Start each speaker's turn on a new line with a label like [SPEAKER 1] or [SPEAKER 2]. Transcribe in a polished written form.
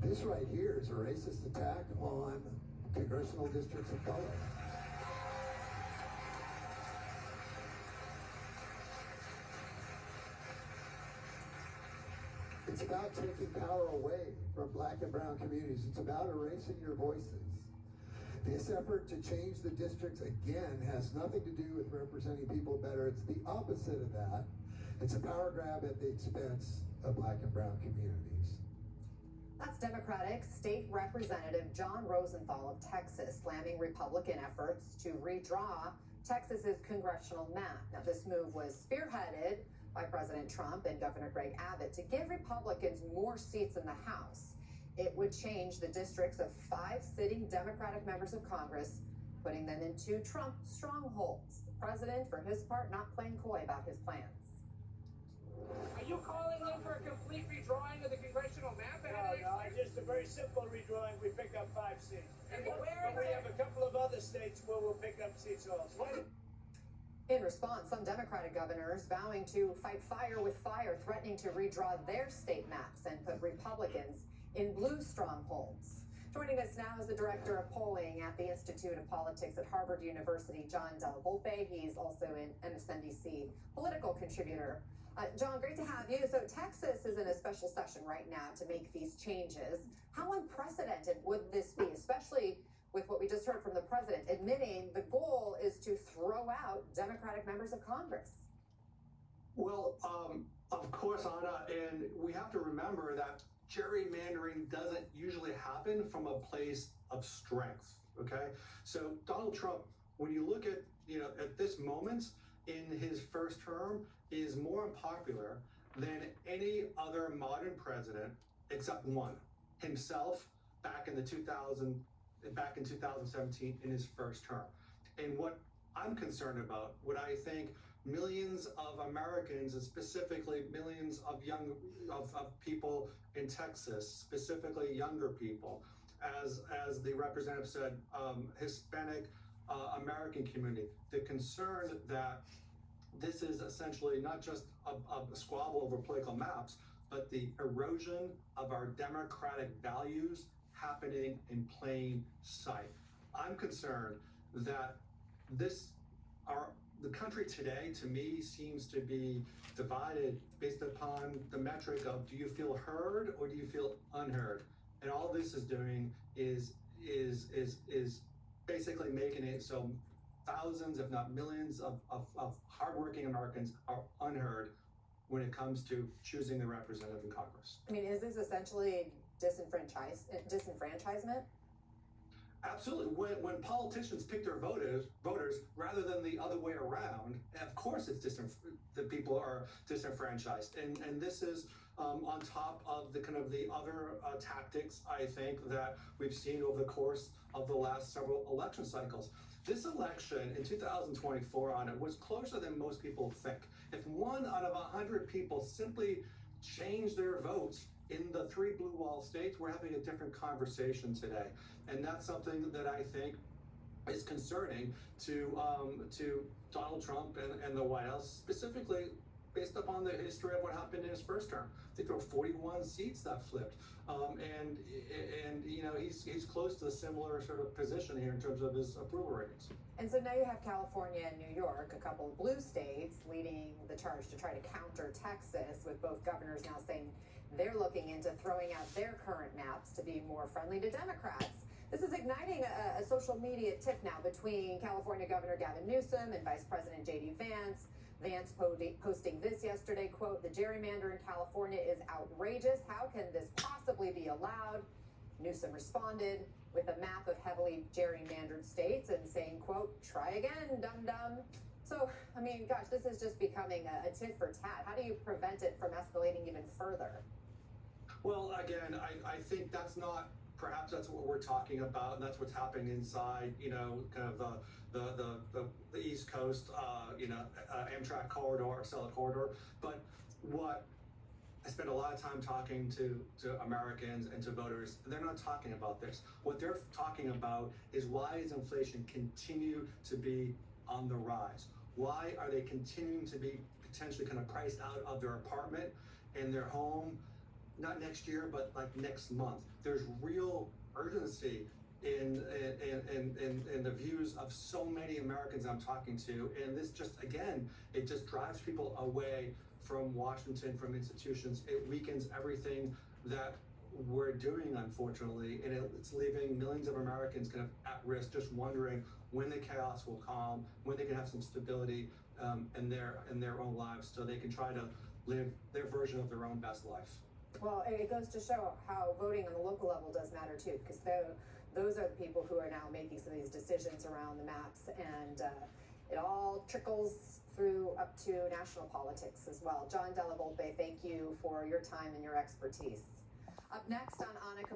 [SPEAKER 1] This right here is a racist attack on congressional districts of color. It's about taking power away from black and brown communities. It's about erasing your voices. This effort to change the districts, again, has nothing to do with representing people better. It's the opposite of that. It's a power grab at the expense of black and brown communities.
[SPEAKER 2] That's Democratic State Representative John Rosenthal of Texas slamming Republican efforts to redraw Texas's congressional map. Now, this move was spearheaded by President Trump and Governor Greg Abbott to give Republicans more seats in the House. It would change the districts of 5 sitting Democratic members of Congress, putting them into Trump strongholds. The president, for his part, not playing coy about his plans.
[SPEAKER 3] Are you calling them for a complete redrawing of the congressional map?
[SPEAKER 4] No, just a very simple redrawing. We pick up 5 seats.
[SPEAKER 3] And where
[SPEAKER 4] we have a couple of other states where we'll pick up seats also.
[SPEAKER 2] In response, some Democratic governors vowing to fight fire with fire, threatening to redraw their state maps and put Republicans in blue strongholds. Joining us now is the director of polling at the Institute of Politics at Harvard University, John Del Volpe. He's also an MSNBC political contributor. John, great to have you. So Texas is in a special session right now to make these changes. How unprecedented would this be, especially with what we just heard from the president, admitting the goal is to throw out Democratic members of Congress?
[SPEAKER 5] Well, of course, Anna, and we have to remember that gerrymandering doesn't usually happen from a place of strength, okay? So Donald Trump, when you look at, at this moment in his first term, is more unpopular than any other modern president except one, himself back in 2017 in his first term. And what I'm concerned about, what I think millions of Americans, and specifically millions of of people in Texas, specifically younger people, as the representative said, Hispanic American community, the concern that this is essentially not just a squabble over political maps, but the erosion of our democratic values happening in plain sight. I'm concerned that the country today, to me, seems to be divided based upon the metric of, do you feel heard or do you feel unheard? And all this is doing is basically making it so thousands, if not millions, of hardworking Americans are unheard when it comes to choosing the representative in Congress.
[SPEAKER 2] I mean, is this essentially disenfranchisement?
[SPEAKER 5] Absolutely. When politicians pick their voters rather than the other way around, of course it's the people are disenfranchised. And this is on top of the other tactics, I think, that we've seen over the course of the last several election cycles. This election in 2024 on it was closer than most people think. If 1 out of 100 people simply change their votes in the 3 blue wall states, we're having a different conversation today. And that's something that I think is concerning to Donald Trump and the White House, specifically based upon the history of what happened in his first term. I think there were 41 seats that flipped. And he's close to a similar sort of position here in terms of his approval ratings.
[SPEAKER 2] And so now you have California and New York, a couple of blue states, leading the charge to try to counter Texas, with both governors now saying they're looking into throwing out their current maps to be more friendly to Democrats. This is igniting a social media tiff now between California Governor Gavin Newsom and Vice President J.D. Vance. Vance posting this yesterday, quote, "The gerrymander in California is outrageous. How can this possibly be allowed?" Newsom responded with a map of heavily gerrymandered states and saying, quote, "Try again, dum-dum." So, I mean, gosh, this is just becoming a tit for tat. How do you prevent it from escalating even further?
[SPEAKER 5] Well, again, I think perhaps that's what we're talking about, and that's what's happening inside, kind of the East Coast, Amtrak corridor, Acela corridor. But what I spend a lot of time talking to Americans and to voters, and they're not talking about this. What they're talking about is, why does inflation continue to be on the rise? Why are they continuing to be potentially kind of priced out of their apartment and their home not next year, but like next month. There's real urgency in the views of so many Americans I'm talking to, and this just, again, it just drives people away from Washington, from institutions. It weakens everything that we're doing, unfortunately, and it's leaving millions of Americans kind of at risk, just wondering when the chaos will calm, when they can have some stability in their own lives, so they can try to live their version of their own best life.
[SPEAKER 2] Well, it goes to show how voting on the local level does matter too, because those are the people who are now making some of these decisions around the maps, and it all trickles through up to national politics as well. John Della Volpe, thank you for your time and your expertise. Up next on Annika.